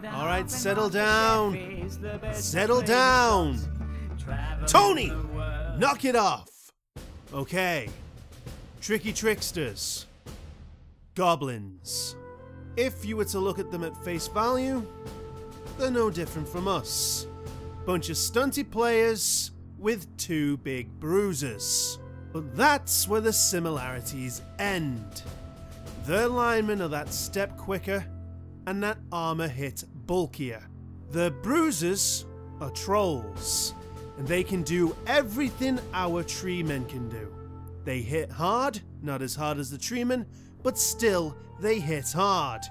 Alright, settle down. Settle down. Tony! Knock it off. Okay. Tricky tricksters. Goblins. If you were to look at them at face value, they're no different from us. Bunch of stunty players with 2 big bruises. But that's where the similarities end. Their linemen are that step quicker and that armor hit bulkier. The bruisers are trolls, and they can do everything our tree men can do. They hit hard, not as hard as the tree men, but still they hit hard.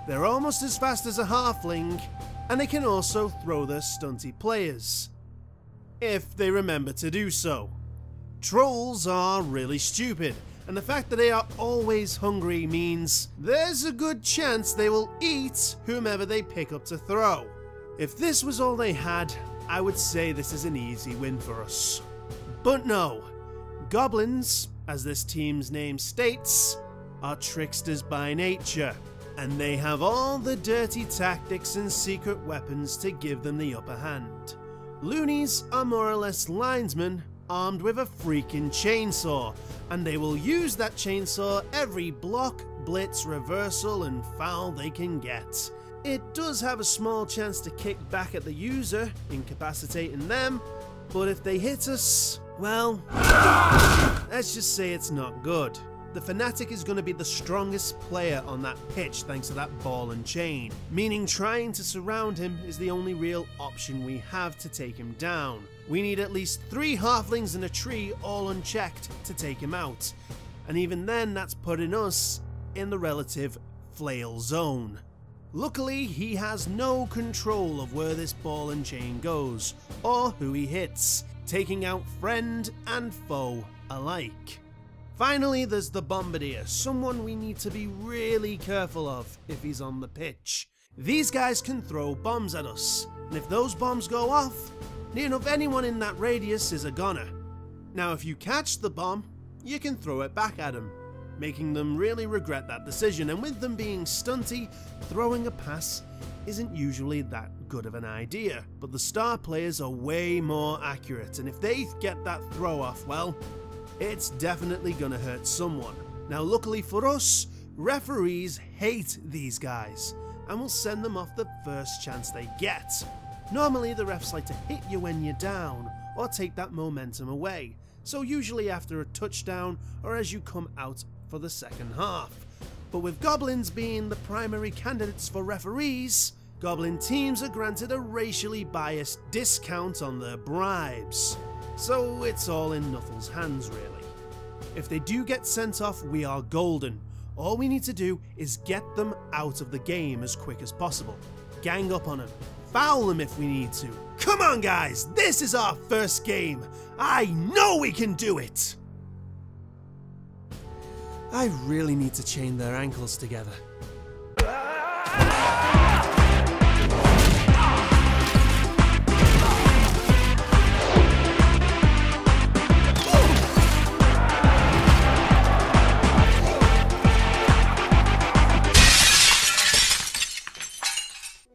They're almost as fast as a halfling, and they can also throw their stunty players, if they remember to do so. Trolls are really stupid, and the fact that they are always hungry means there's a good chance they will eat whomever they pick up to throw. If this was all they had, I would say this is an easy win for us. But no, goblins, as this team's name states, are tricksters by nature, and they have all the dirty tactics and secret weapons to give them the upper hand. Loonies are more or less linesmen armed with a freaking chainsaw, and they will use that chainsaw every block, blitz, reversal, and foul they can get. It does have a small chance to kick back at the user, incapacitating them, but if they hit us, well, let's just say it's not good. The Fanatic is going to be the strongest player on that pitch thanks to that ball and chain, meaning trying to surround him is the only real option we have to take him down. We need at least 3 halflings in a tree all unchecked to take him out, and even then that's putting us in the relative flail zone. Luckily, he has no control of where this ball and chain goes, or who he hits, taking out friend and foe alike. Finally, there's the Bombardier, someone we need to be really careful of if he's on the pitch. These guys can throw bombs at us, and if those bombs go off, near enough anyone in that radius is a goner. Now if you catch the bomb, you can throw it back at them, making them really regret that decision, and with them being stunty, throwing a pass isn't usually that good of an idea. But the star players are way more accurate, and if they get that throw off, well, it's definitely gonna hurt someone. Now luckily for us, referees hate these guys, and will send them off the first chance they get. Normally the refs like to hit you when you're down, or take that momentum away, so usually after a touchdown or as you come out for the second half. But with goblins being the primary candidates for referees, goblin teams are granted a racially biased discount on their bribes. So it's all in Nuffle's hands really. If they do get sent off, we are golden. All we need to do is get them out of the game as quick as possible. Gang up on them. Foul them if we need to. Come on guys, this is our first game. I know we can do it. I really need to chain their ankles together.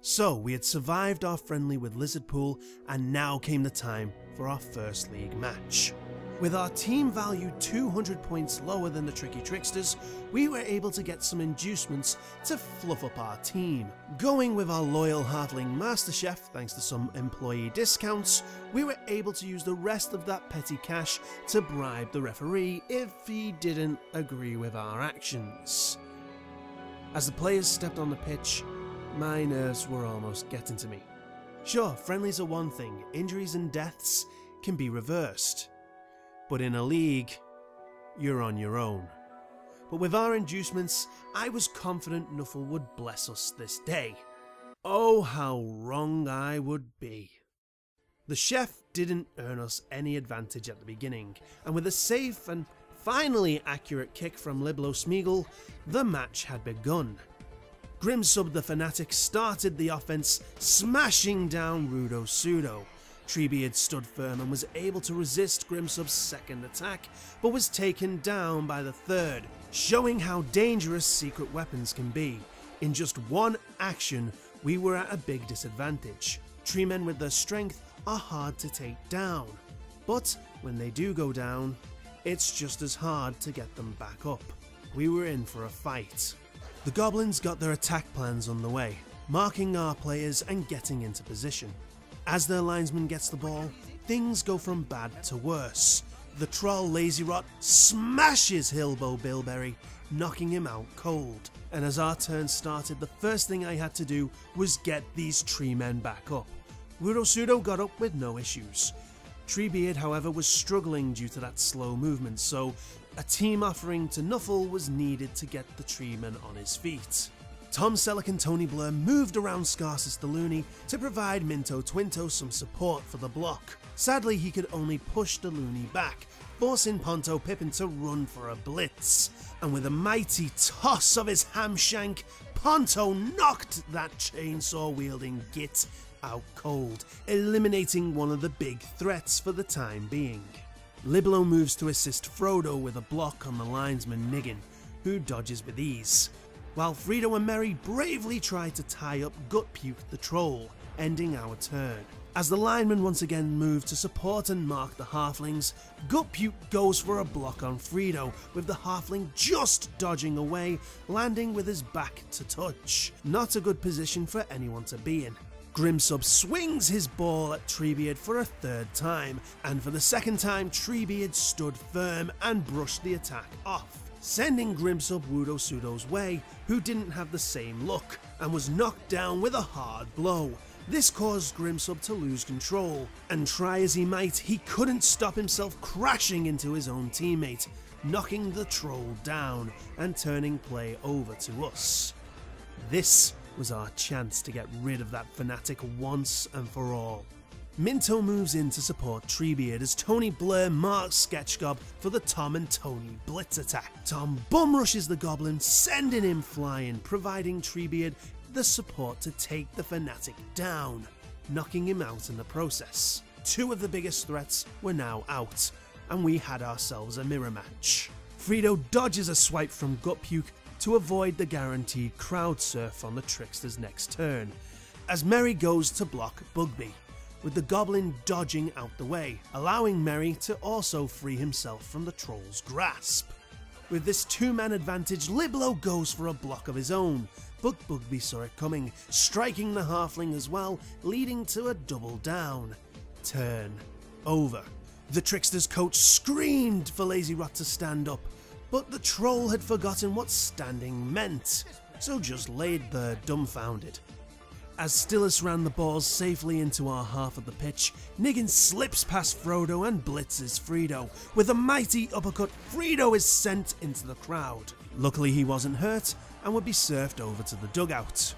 So, we had survived our friendly with Lizardpool, and now came the time for our first league match. With our team value 200 points lower than the Tricky Tricksters, we were able to get some inducements to fluff up our team. Going with our loyal halfling master chef, thanks to some employee discounts, we were able to use the rest of that petty cash to bribe the referee if he didn't agree with our actions. As the players stepped on the pitch, my nerves were almost getting to me. Sure, friendlies are one thing, injuries and deaths can be reversed. But in a league, you're on your own. But with our inducements, I was confident Nuffle would bless us this day. Oh, how wrong I would be. The chef didn't earn us any advantage at the beginning, and with a safe and finally accurate kick from Liblo Smeagol, the match had begun. Grimsub the Fanatic started the offense, smashing down Rudo Pseudo. Treebeard stood firm and was able to resist Grimsub's second attack, but was taken down by the third, showing how dangerous secret weapons can be. In just one action, we were at a big disadvantage. Tree men with their strength are hard to take down, but when they do go down, it's just as hard to get them back up. We were in for a fight. The goblins got their attack plans on the way, marking our players and getting into position. As their linesman gets the ball, things go from bad to worse. The troll Lazy Rot smashes Hillbow Bilberry, knocking him out cold. And as our turn started, the first thing I had to do was get these tree men back up. Wudo got up with no issues. Treebeard, however, was struggling due to that slow movement, so a team offering to Nuffle was needed to get the treeman on his feet. Tom Selleck and Tony Blur moved around Scarsus the Loony to provide Minto Twinto some support for the block. Sadly, he could only push the Loony back, forcing Ponto Pippin to run for a blitz. And with a mighty toss of his hamshank, Ponto knocked that chainsaw-wielding git out cold, eliminating one of the big threats for the time being. Liblo moves to assist Frodo with a block on the linesman Niggin, who dodges with ease, while Frito and Merry bravely try to tie up Gutpuke the Troll, ending our turn. As the linemen once again move to support and mark the halflings, Gutpuke goes for a block on Frito, with the halfling just dodging away, landing with his back to touch. Not a good position for anyone to be in. Grimsub swings his ball at Treebeard for a third time, and for the second time Treebeard stood firm and brushed the attack off, sending Grimsub Wudo way, who didn't have the same luck, and was knocked down with a hard blow. This caused Grimsub to lose control, and try as he might, he couldn't stop himself crashing into his own teammate, knocking the troll down and turning play over to us. This was our chance to get rid of that fanatic once and for all. Minto moves in to support Treebeard as Tony Blur marks Sketchgob for the Tom and Tony blitz attack. Tom bum rushes the goblin, sending him flying, providing Treebeard the support to take the fanatic down, knocking him out in the process. Two of the biggest threats were now out, and we had ourselves a mirror match. Frito dodges a swipe from Gutpuke to avoid the guaranteed crowd surf on the Trickster's next turn, as Merry goes to block Bugby, with the goblin dodging out the way, allowing Merry to also free himself from the troll's grasp. With this two-man advantage, Liblo goes for a block of his own, but Bugby saw it coming, striking the halfling as well, leading to a double down. Turn over. The Trickster's coach screamed for Lazy Rot to stand up, but the troll had forgotten what standing meant, so just laid there dumbfounded. As Stillus ran the balls safely into our half of the pitch, Niggin slips past Frodo and blitzes Frito. With a mighty uppercut, Frito is sent into the crowd. Luckily he wasn't hurt and would be surfed over to the dugout.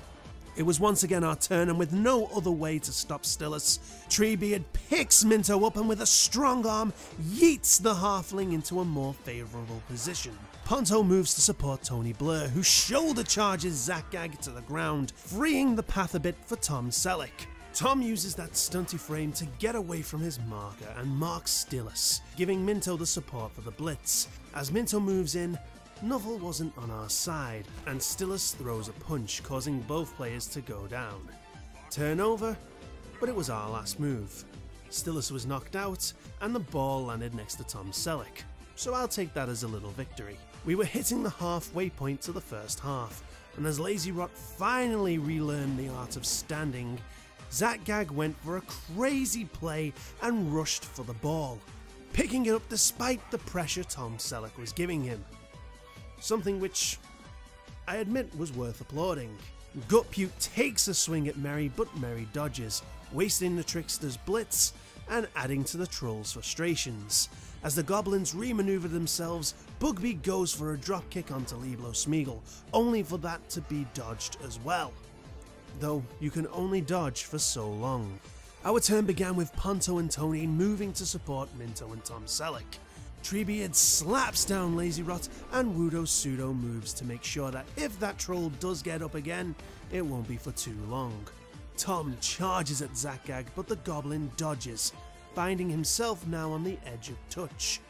It was once again our turn, and with no other way to stop Stillus, Treebeard picks Minto up and with a strong arm yeets the halfling into a more favourable position. Ponto moves to support Tony Blur, who shoulder charges Zakgag to the ground, freeing the path a bit for Tom Selleck. Tom uses that stunty frame to get away from his marker and marks Stillus, giving Minto the support for the blitz. As Minto moves in, Nuffle wasn't on our side, and Stillus throws a punch, causing both players to go down. Turn over, but it was our last move. Stillus was knocked out, and the ball landed next to Tom Selleck, so I'll take that as a little victory. We were hitting the halfway point to the first half, and as Lazy Rot finally relearned the art of standing, Zakgag went for a crazy play and rushed for the ball, picking it up despite the pressure Tom Selleck was giving him. Something which I admit was worth applauding. Gutpuke takes a swing at Merry, but Merry dodges, wasting the Trickster's blitz and adding to the troll's frustrations. As the goblins re-maneuver themselves, Bugby goes for a dropkick onto Liblo Smeagol, only for that to be dodged as well. Though you can only dodge for so long. Our turn began with Ponto and Tony moving to support Minto and Tom Selleck. Treebeard slaps down Lazy Rot, and Wudo moves to make sure that if that troll does get up again, it won't be for too long. Tom charges at Zakgag, but the goblin dodges, finding himself now on the edge of touch.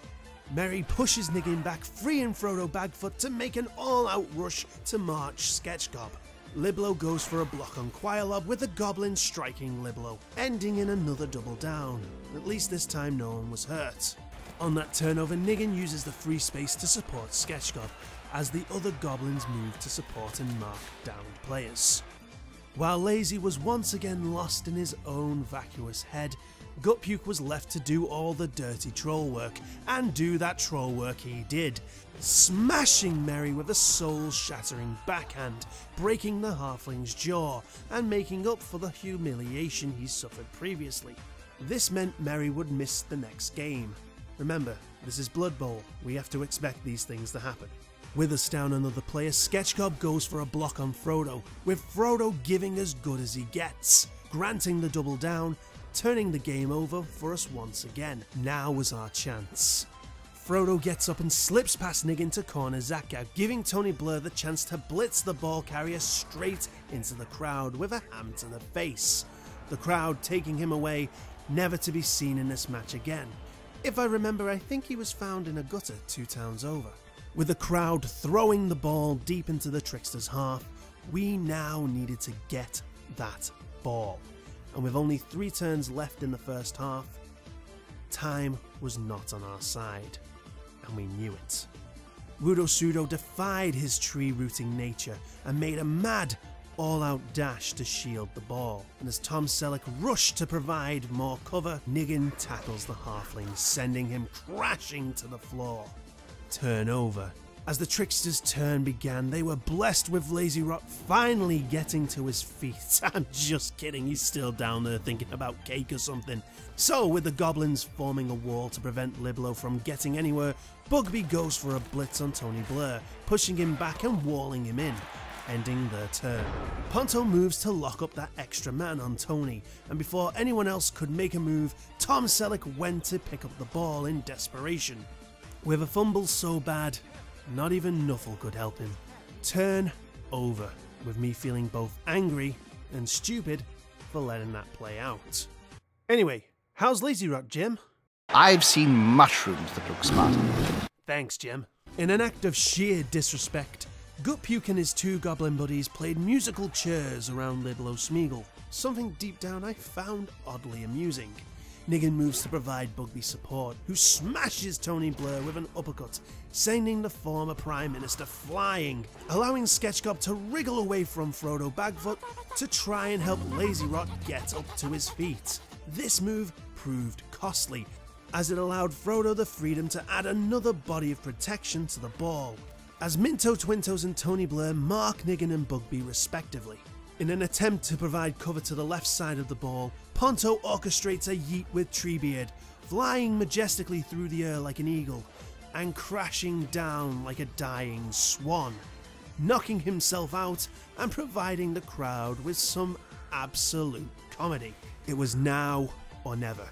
Merry pushes Niggin back, freeing Frodo Bagfoot to make an all-out rush to march Sketchgob. Liblo goes for a block on Quirlob with the goblin striking Liblo, ending in another double down. At least this time no one was hurt. On that turnover, Niggin uses the free space to support Sketchgob, as the other goblins move to support and mark downed players. While Lazy was once again lost in his own vacuous head, Gutpuke was left to do all the dirty troll work, and do that troll work he did, smashing Merry with a soul-shattering backhand, breaking the halfling's jaw, and making up for the humiliation he suffered previously. This meant Merry would miss the next game. Remember, this is Blood Bowl, we have to expect these things to happen. With us down another player, Sketchgob goes for a block on Frodo, with Frodo giving as good as he gets, granting the double down, turning the game over for us once again. Now was our chance. Frodo gets up and slips past Niggin to corner Zakka, giving Tony Blur the chance to blitz the ball carrier straight into the crowd with a ham to the face. The crowd taking him away, never to be seen in this match again. If I remember, I think he was found in a gutter 2 towns over. With the crowd throwing the ball deep into the Trickster's half, we now needed to get that ball. And with only 3 turns left in the first half, time was not on our side, and we knew it. Wudo defied his tree-rooting nature and made a mad, all-out dash to shield the ball, and as Tom Selleck rushed to provide more cover, Niggin tackles the halfling, sending him crashing to the floor. Turnover. As the Trickster's turn began, they were blessed with Lazy Rot finally getting to his feet. I'm just kidding, he's still down there thinking about cake or something. So, with the goblins forming a wall to prevent Liblo from getting anywhere, Bugby goes for a blitz on Tony Blur, pushing him back and walling him in, ending their turn. Ponto moves to lock up that extra man on Tony, and before anyone else could make a move, Tom Selleck went to pick up the ball in desperation. With a fumble so bad, not even Nuffle could help him. Turn over, with me feeling both angry and stupid for letting that play out. Anyway, how's Lazy Rot, Jim? I've seen mushrooms that look smarter. Thanks, Jim. In an act of sheer disrespect, Gutpuke and his 2 goblin buddies played musical chairs around Liblo Smeagol, something deep down I found oddly amusing. Niggin moves to provide Bugby support, who smashes Tony Blur with an uppercut, sending the former Prime Minister flying, allowing Sketchgob to wriggle away from Frodo Bagfoot to try and help Lazy Rot get up to his feet. This move proved costly, as it allowed Frodo the freedom to add another body of protection to the ball, as Minto Twintos and Tony Blur mark Niggin and Bugby respectively. In an attempt to provide cover to the left side of the ball, Ponto orchestrates a yeet with Treebeard, flying majestically through the air like an eagle, and crashing down like a dying swan, knocking himself out and providing the crowd with some absolute comedy. It was now or never.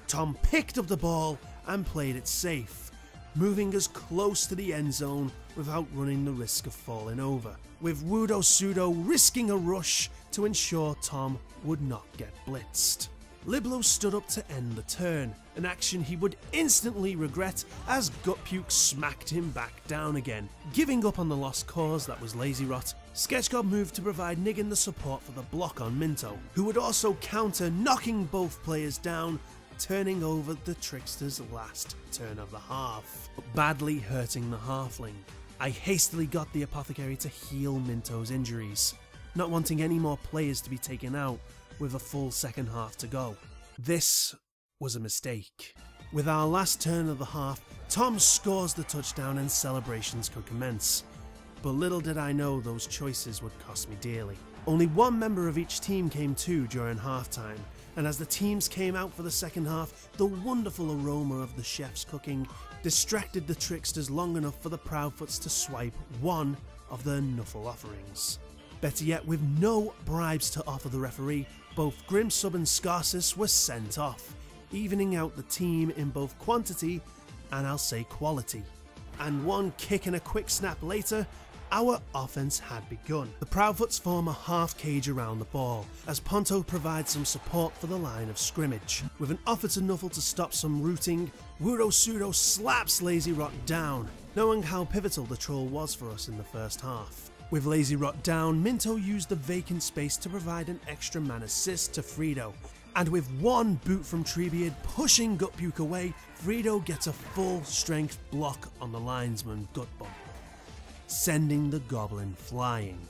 Tom picked up the ball and played it safe, moving as close to the end zone without running the risk of falling over, with Wudo risking a rush to ensure Tom would not get blitzed. Liblo stood up to end the turn, an action he would instantly regret as Gutpuke smacked him back down again. Giving up on the lost cause that was Lazy Rot, Sketchgob moved to provide Niggin the support for the block on Minto, who would also counter, knocking both players down, turning over the Trickster's last turn of the half, badly hurting the halfling. I hastily got the apothecary to heal Minto's injuries, not wanting any more players to be taken out with a full second half to go. This was a mistake. With our last turn of the half, Tom scores the touchdown and celebrations could commence. But little did I know those choices would cost me dearly. Only 1 member of each team came to during halftime, and as the teams came out for the second half, the wonderful aroma of the chef's cooking distracted the Tricksters long enough for the Proudfoots to swipe one of their Nuffle offerings. Better yet, with no bribes to offer the referee, both Grimsub and Scarsus were sent off, evening out the team in both quantity and I'll say quality. And 1 kick and a quick snap later, our offense had begun. The Proudfoots form a half cage around the ball, as Ponto provides some support for the line of scrimmage. With an offer to Nuffle to stop some rooting, Wudo slaps Lazy Rot down, knowing how pivotal the troll was for us in the first half. With Lazy Rot down, Minto used the vacant space to provide an extra man assist to Frito, and with one boot from Treebeard pushing Gutpuke away, Frito gets a full strength block on the linesman Gutbum, sending the goblin flying.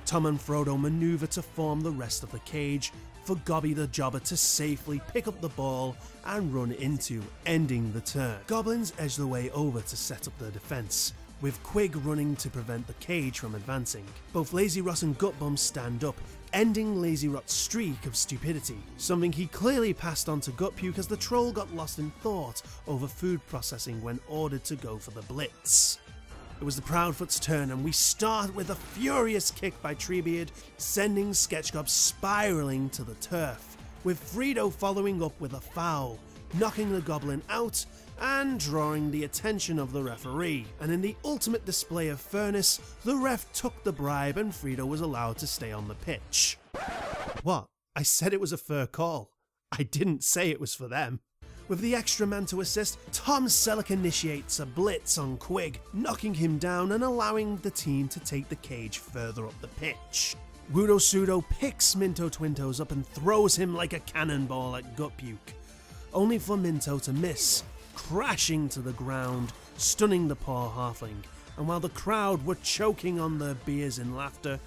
Tom and Frodo maneuver to form the rest of the cage for Gobby the Jobber to safely pick up the ball and run into, ending the turn. Goblins edge the way over to set up their defense, with Quig running to prevent the cage from advancing. Both Lazy Rot and Gutbum stand up, ending Lazy Rot's streak of stupidity, something he clearly passed on to Gutpuke as the troll got lost in thought over food processing when ordered to go for the blitz. It was the Proudfoots' turn, and we start with a furious kick by Treebeard, sending Sketchgob spiralling to the turf, with Frito following up with a foul, knocking the goblin out and drawing the attention of the referee. And in the ultimate display of fairness, the ref took the bribe and Frito was allowed to stay on the pitch. What? I said it was a fair call. I didn't say it was for them. With the extra man to assist, Tom Selleck initiates a blitz on Quig, knocking him down and allowing the team to take the cage further up the pitch. Wudo Pseudo picks Minto Twintoes up and throws him like a cannonball at Gutpuke, only for Minto to miss, crashing to the ground, stunning the poor halfling. And while the crowd were choking on their beers in laughter,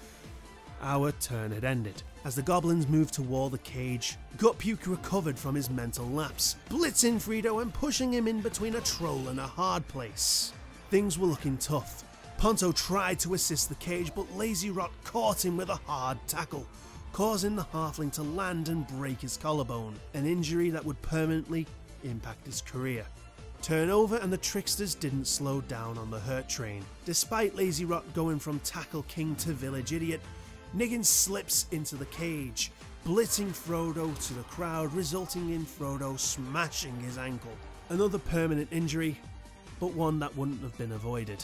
our turn had ended. As the goblins moved toward the cage, Gutpuke recovered from his mental lapse, blitzing Frito and pushing him in between a troll and a hard place. Things were looking tough. Ponto tried to assist the cage, but Lazy Rot caught him with a hard tackle, causing the halfling to land and break his collarbone, an injury that would permanently impact his career. Turnover, and the tricksters didn't slow down on the hurt train. Despite Lazy Rot going from tackle king to village idiot, Niggin slips into the cage, blitzing Frodo to the crowd, resulting in Frodo smashing his ankle. Another permanent injury, but one that wouldn't have been avoided.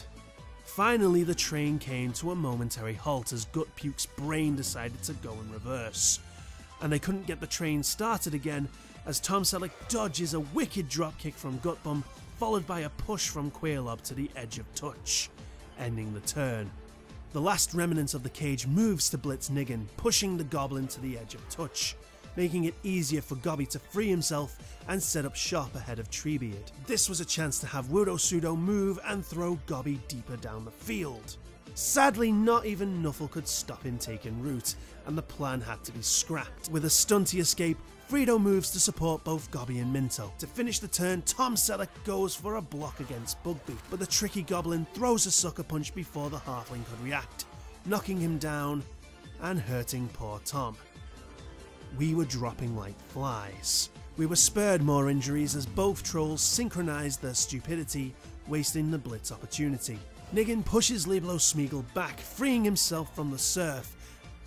Finally, the train came to a momentary halt as Gutpuke's brain decided to go in reverse, and they couldn't get the train started again as Tom Selleck dodges a wicked dropkick from Gutbum, followed by a push from Quaillob to the edge of touch, ending the turn. The last remnants of the cage moves to blitz Niggin, pushing the goblin to the edge of touch, making it easier for Gobby to free himself and set up shop ahead of Treebeard. This was a chance to have Wudo Pseudo move and throw Gobby deeper down the field. Sadly, not even Nuffle could stop him taking root, and the plan had to be scrapped. With a stunty escape, Frito moves to support both Gobby and Minto. To finish the turn, Tom Selleck goes for a block against Bugby, but the tricky goblin throws a sucker punch before the halfling could react, knocking him down and hurting poor Tom. We were dropping like flies. We were spared more injuries as both trolls synchronized their stupidity, wasting the blitz opportunity. Niggin pushes Liblo Smeagol back, freeing himself from the surf,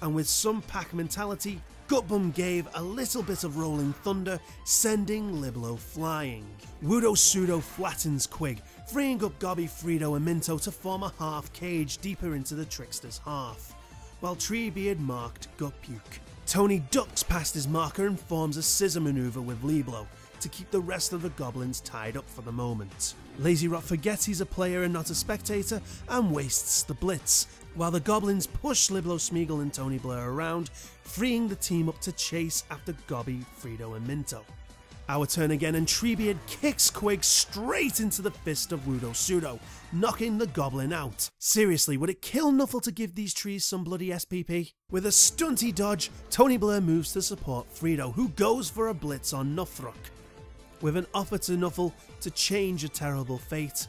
and with some pack mentality, Gutbum gave a little bit of rolling thunder, sending Liblo flying. Wudo Pseudo flattens Quig, freeing up Gobby, Frito and Minto to form a half cage deeper into the trickster's half, while Treebeard marked Gutpuke. Tony ducks past his marker and forms a scissor maneuver with Liblo to keep the rest of the goblins tied up for the moment. Lazy Rot forgets he's a player and not a spectator and wastes the blitz, while the goblins push Liblo Smeagol and Tony Blair around, freeing the team up to chase after Gobby, Frito and Minto. Our turn again, and Treebeard kicks Quig straight into the fist of Wudo Pseudo, knocking the goblin out. Seriously, would it kill Nuffle to give these trees some bloody SPP? With a stunty dodge, Tony Blair moves to support Frito, who goes for a blitz on Nuffrock. With an offer to Nuffle to change a terrible fate,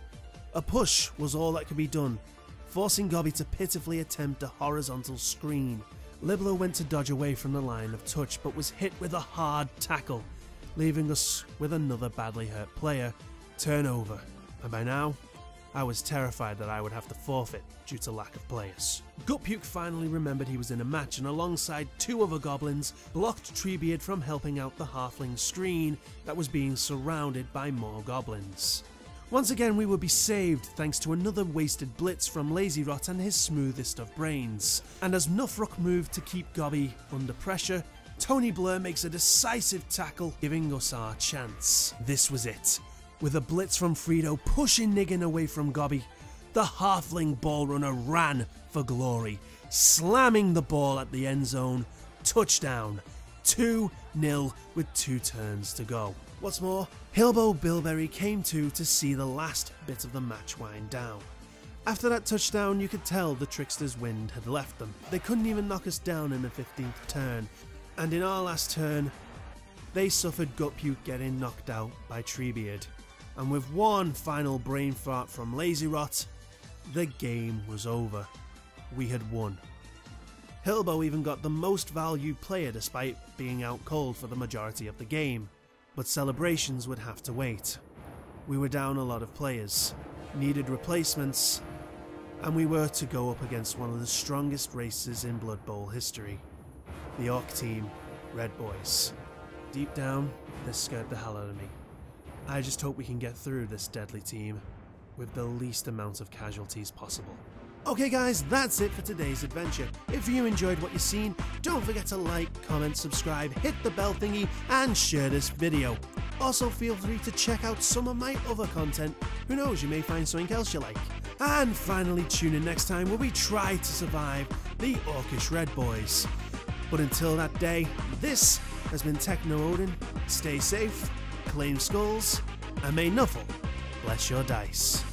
a push was all that could be done, forcing Gobby to pitifully attempt a horizontal screen. Liblo went to dodge away from the line of touch, but was hit with a hard tackle, leaving us with another badly hurt player. Turnover, and by now, I was terrified that I would have to forfeit due to lack of players. Gutpuke finally remembered he was in a match and alongside two other goblins blocked Treebeard from helping out the halfling screen that was being surrounded by more goblins. Once again we would be saved thanks to another wasted blitz from Lazy Rot and his smoothest of brains. And as Nuffrock moved to keep Gobby under pressure, Tony Blair makes a decisive tackle, giving us our chance. This was it. With a blitz from Frito pushing Niggin away from Gobby, the halfling ball runner ran for glory, slamming the ball at the end zone. Touchdown. 2-0 with 2 turns to go. What's more, Hillbo Bilberry came to see the last bit of the match wind down. After that touchdown, you could tell the trickster's wind had left them. They couldn't even knock us down in the 15th turn, and in our last turn, they suffered gut puke getting knocked out by Treebeard. And with one final brain fart from Lazy Rot, the game was over. We had won. Hillbo even got the most valued player despite being out cold for the majority of the game, but celebrations would have to wait. We were down a lot of players, needed replacements, and we were to go up against one of the strongest races in Blood Bowl history, the Orc team, Red Boys. Deep down, this scared the hell out of me. I just hope we can get through this deadly team with the least amount of casualties possible. Okay guys, that's it for today's adventure. If you enjoyed what you've seen, don't forget to like, comment, subscribe, hit the bell thingy, and share this video. Also feel free to check out some of my other content. Who knows, you may find something else you like. And finally tune in next time where we try to survive the Orcish Red Boys. But until that day, this has been TeknoOdin. Stay safe, claim skulls, and may Nuffle bless your dice.